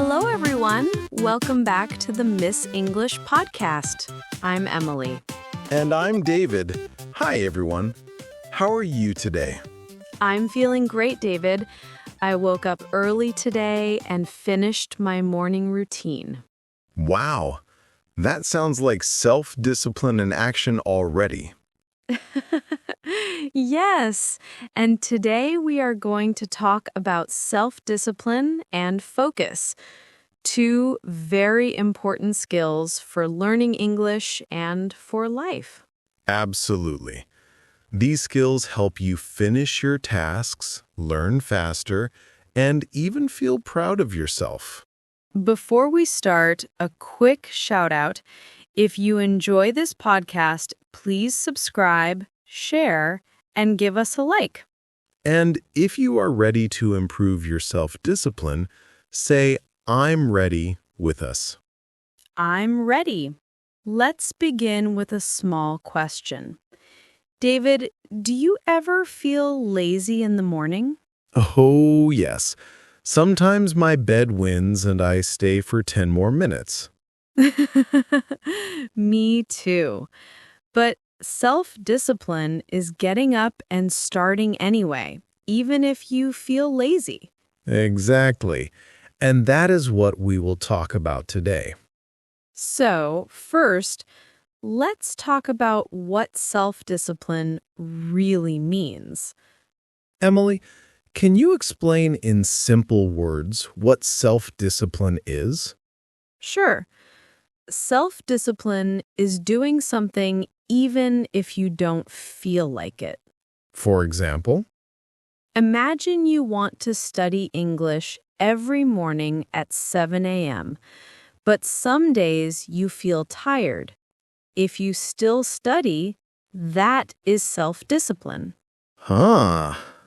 Hello, everyone. Welcome back to the Miss English podcast. I'm Emily. And I'm David. Hi, everyone. How are you today? I'm feeling great, David. I woke up early today and finished my morning routine. Wow, that sounds like self-discipline in action already. Yes, and today we are going to talk about self-discipline and focus, two very important skills for learning English and for life. Absolutely. These skills help you finish your tasks, learn faster, and even feel proud of yourself. Before we start, a quick shout out. If you enjoy this podcast, please subscribe, share, and give us a like. And if you are ready to improve your self-discipline, say, "I'm ready" with us. I'm ready. Let's begin with a small question. David, do you ever feel lazy in the morning? Oh, yes. Sometimes my bed wins and I stay for 10 more minutes. Me too. But self-discipline is getting up and starting anyway, even if you feel lazy. Exactly. And that is what we will talk about today. So, first, let's talk about what self-discipline really means. Emily, can you explain in simple words what self-discipline is? Sure, self-discipline is doing something even if you don't feel like it. For example, Imagine you want to study English every morning at 7 a.m., but some days you feel tired. If you still study, that is self-discipline.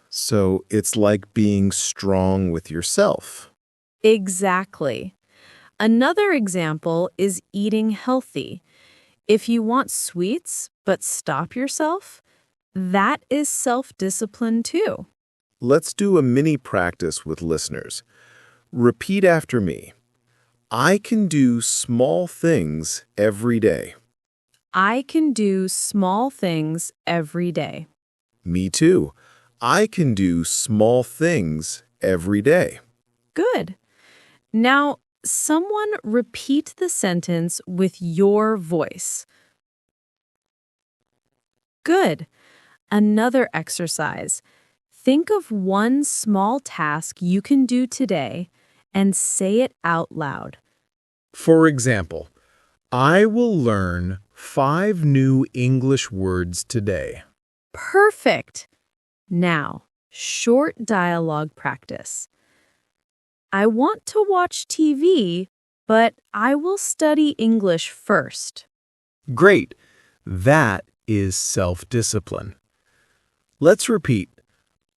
so it's like being strong with yourself. Exactly. Another example is eating healthy. If you want sweets but stop yourself, that is self-discipline too. Let's do a mini practice with listeners. Repeat after me. I can do small things every day. I can do small things every day. Me too. I can do small things every day. Good. Now, someone repeat the sentence with your voice. Good. Another exercise. Think of one small task you can do today and say it out loud. For example, I will learn 5 new English words today. Perfect. Now, short dialogue practice. I want to watch TV, but I will study English first. Great. That is self-discipline. Let's repeat.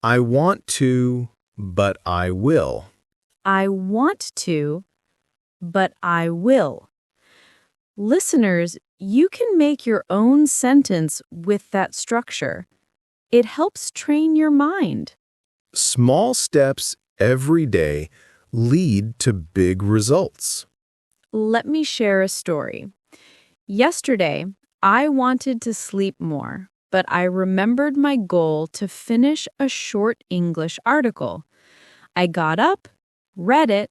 I want to, but I will. I want to, but I will. Listeners, you can make your own sentence with that structure. It helps train your mind. Small steps every day lead to big results. Let me share a story. Yesterday, I wanted to sleep more, but I remembered my goal to finish a short English article. I got up, read it,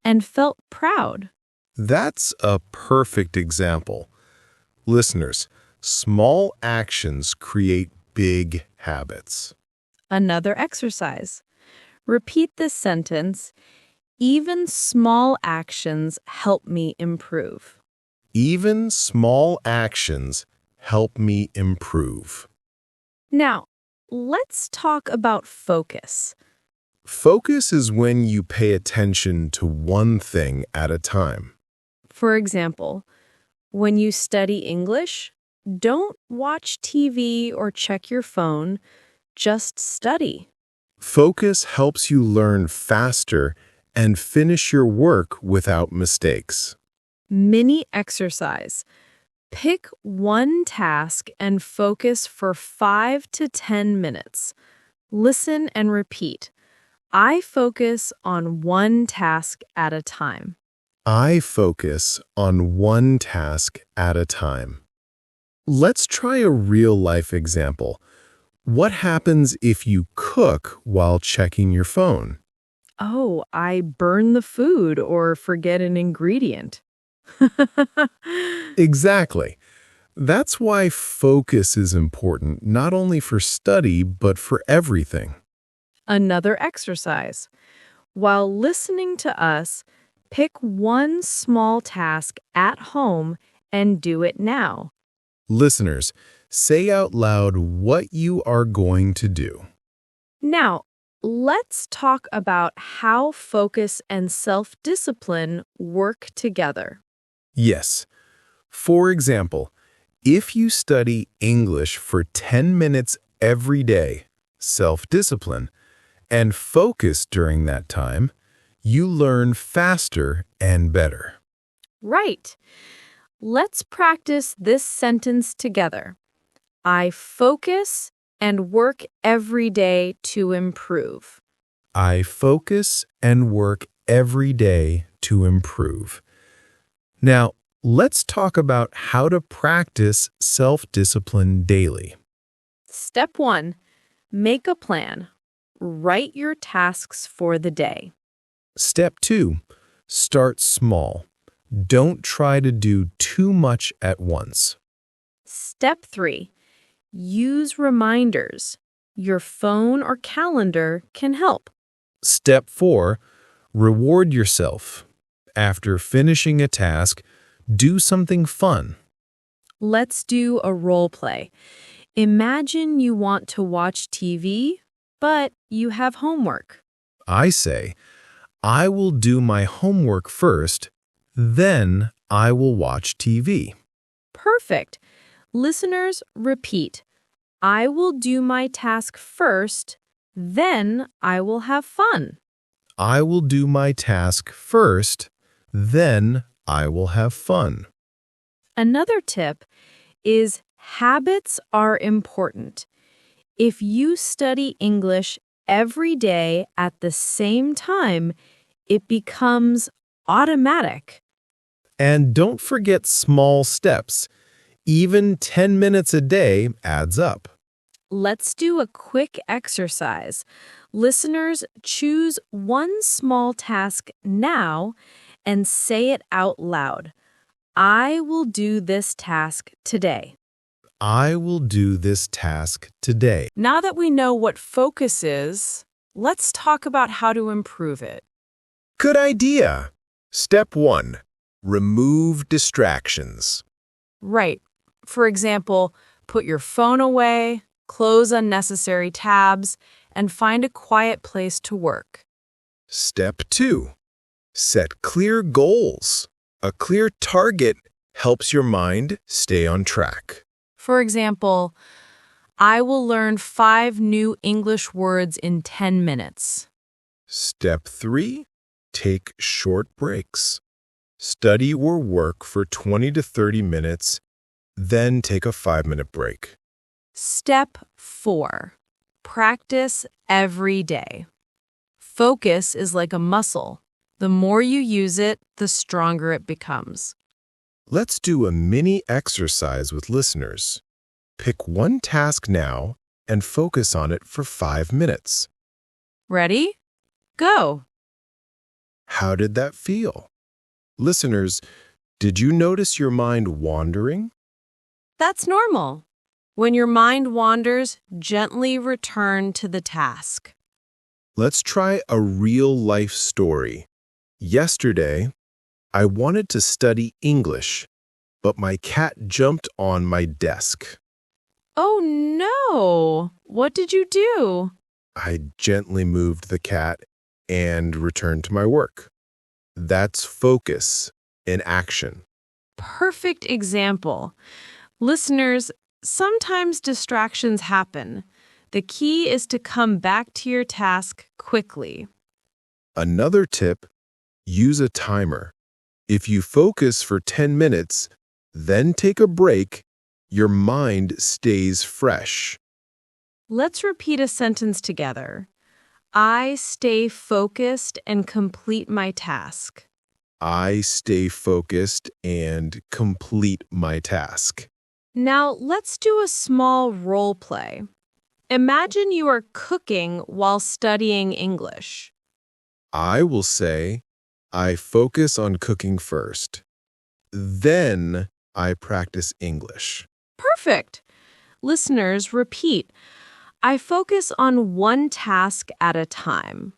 and felt proud. That's a perfect example. Listeners, small actions create big habits. Another exercise. Repeat this sentence. Even small actions help me improve. Even small actions help me improve. Now, let's talk about focus. Focus is when you pay attention to one thing at a time. For example, when you study English, don't watch TV or check your phone, just study. Focus helps you learn faster and finish your work without mistakes. Mini exercise. Pick one task and focus for 5 to 10 minutes. Listen and repeat. I focus on one task at a time. I focus on one task at a time. Let's try a real-life example. What happens if you cook while checking your phone? Oh, I burn the food or forget an ingredient. Exactly. That's why focus is important, not only for study, but for everything. Another exercise. While listening to us, pick one small task at home and do it now. Listeners, say out loud what you are going to do. Now, let's talk about how focus and self-discipline work together. Yes. For example, if you study English for 10 minutes every day, self-discipline, and focus during that time, you learn faster and better. Right. Let's practice this sentence together. I focus and work every day to improve. I focus and work every day to improve. Now, let's talk about how to practice self-discipline daily. Step 1. Make a plan. Write your tasks for the day. Step 2. Start small. Don't try to do too much at once. Step 3. Use reminders. Your phone or calendar can help. Step 4. Reward yourself. After finishing a task, do something fun. Let's do a role play. Imagine you want to watch TV, but you have homework. I say, I will do my homework first, then I will watch TV. Perfect. Listeners, repeat. I will do my task first, then I will have fun. I will do my task first, then I will have fun. Another tip is habits are important. If you study English every day at the same time, it becomes automatic. And don't forget small steps. Even 10 minutes a day adds up. Let's do a quick exercise. Listeners, choose one small task now and say it out loud. I will do this task today. I will do this task today. Now that we know what focus is, let's talk about how to improve it. Good idea. Step 1. Remove distractions. Right. For example, put your phone away, close unnecessary tabs, and find a quiet place to work. Step 2. Set clear goals. A clear target helps your mind stay on track. For example, I will learn 5 new English words in 10 minutes. Step 3. Take short breaks. Study or work for 20 to 30 minutes, then take a 5-minute break. Step 4. Practice every day. Focus is like a muscle. The more you use it, the stronger it becomes. Let's do a mini exercise with listeners. Pick one task now and focus on it for 5 minutes. Ready? Go! How did that feel? Listeners, did you notice your mind wandering? That's normal. When your mind wanders, gently return to the task. Let's try a real-life story. Yesterday, I wanted to study English, but my cat jumped on my desk. Oh no! What did you do? I gently moved the cat and returned to my work. That's focus in action. Perfect example. Listeners, sometimes distractions happen. The key is to come back to your task quickly. Another tip, use a timer. If you focus for 10 minutes, then take a break, your mind stays fresh. Let's repeat a sentence together. I stay focused and complete my task. I stay focused and complete my task. Now, let's do a small role play. Imagine you are cooking while studying English. I will say, I focus on cooking first. Then I practice English. Perfect. Listeners, repeat. I focus on one task at a time.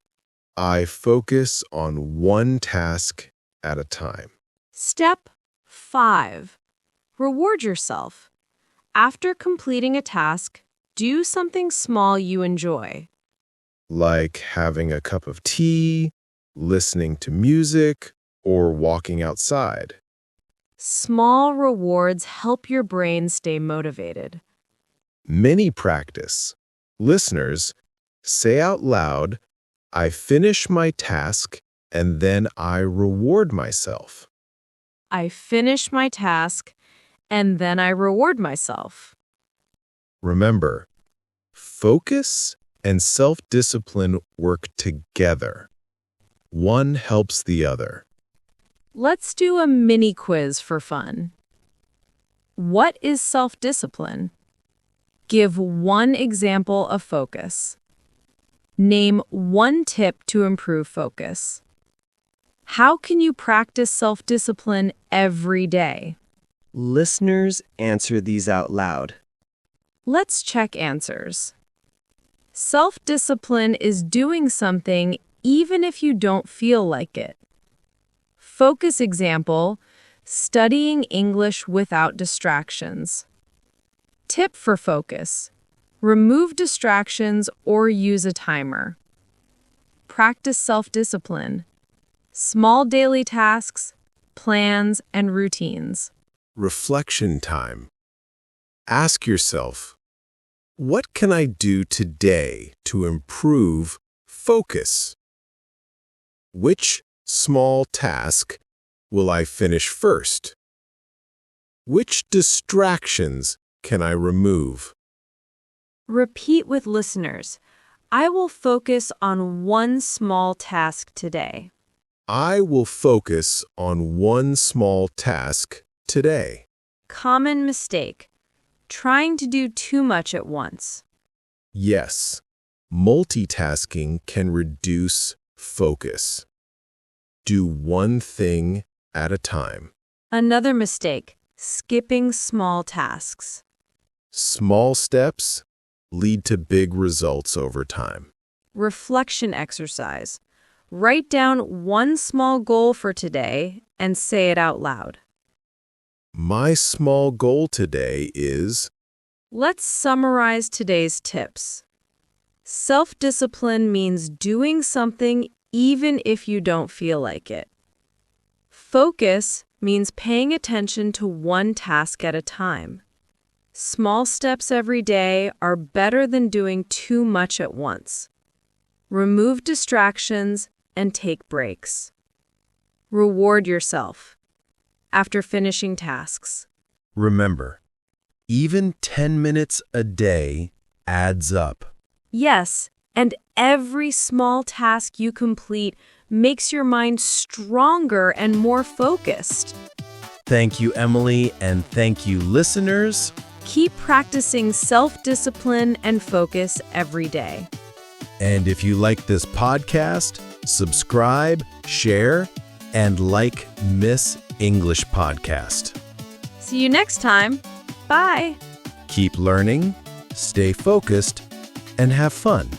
I focus on one task at a time. Step 5. Reward yourself. After completing a task, do something small you enjoy. Like having a cup of tea, listening to music, or walking outside. Small rewards help your brain stay motivated. Many practice. Listeners, say out loud, I finish my task and then I reward myself. I finish my task, and then I reward myself. Remember, focus and self-discipline work together. One helps the other. Let's do a mini quiz for fun. What is self-discipline? Give one example of focus. Name one tip to improve focus. How can you practice self-discipline every day? Listeners, answer these out loud. Let's check answers. Self-discipline is doing something even if you don't feel like it. Focus example, studying English without distractions. Tip for focus, remove distractions or use a timer. Practice self-discipline, small daily tasks, plans, and routines. Reflection time. Ask yourself, what can I do today to improve focus? Which small task will I finish first? Which distractions can I remove? Repeat with listeners. I will focus on one small task today. I will focus on one small task today. Common mistake. Trying to do too much at once. Yes, multitasking can reduce focus. Do one thing at a time. Another mistake. Skipping small tasks. Small steps lead to big results over time. Reflection exercise. Write down one small goal for today and say it out loud. My small goal today is... Let's summarize today's tips. Self-discipline means doing something even if you don't feel like it. Focus means paying attention to one task at a time. Small steps every day are better than doing too much at once. Remove distractions and take breaks. Reward yourself after finishing tasks. Remember, even 10 minutes a day adds up. Yes, and every small task you complete makes your mind stronger and more focused. Thank you, Emily, and thank you, listeners. Keep practicing self-discipline and focus every day. And if you like this podcast, subscribe, share, and like Miss English Podcast. See you next time. Bye. Keep learning, stay focused, and have fun.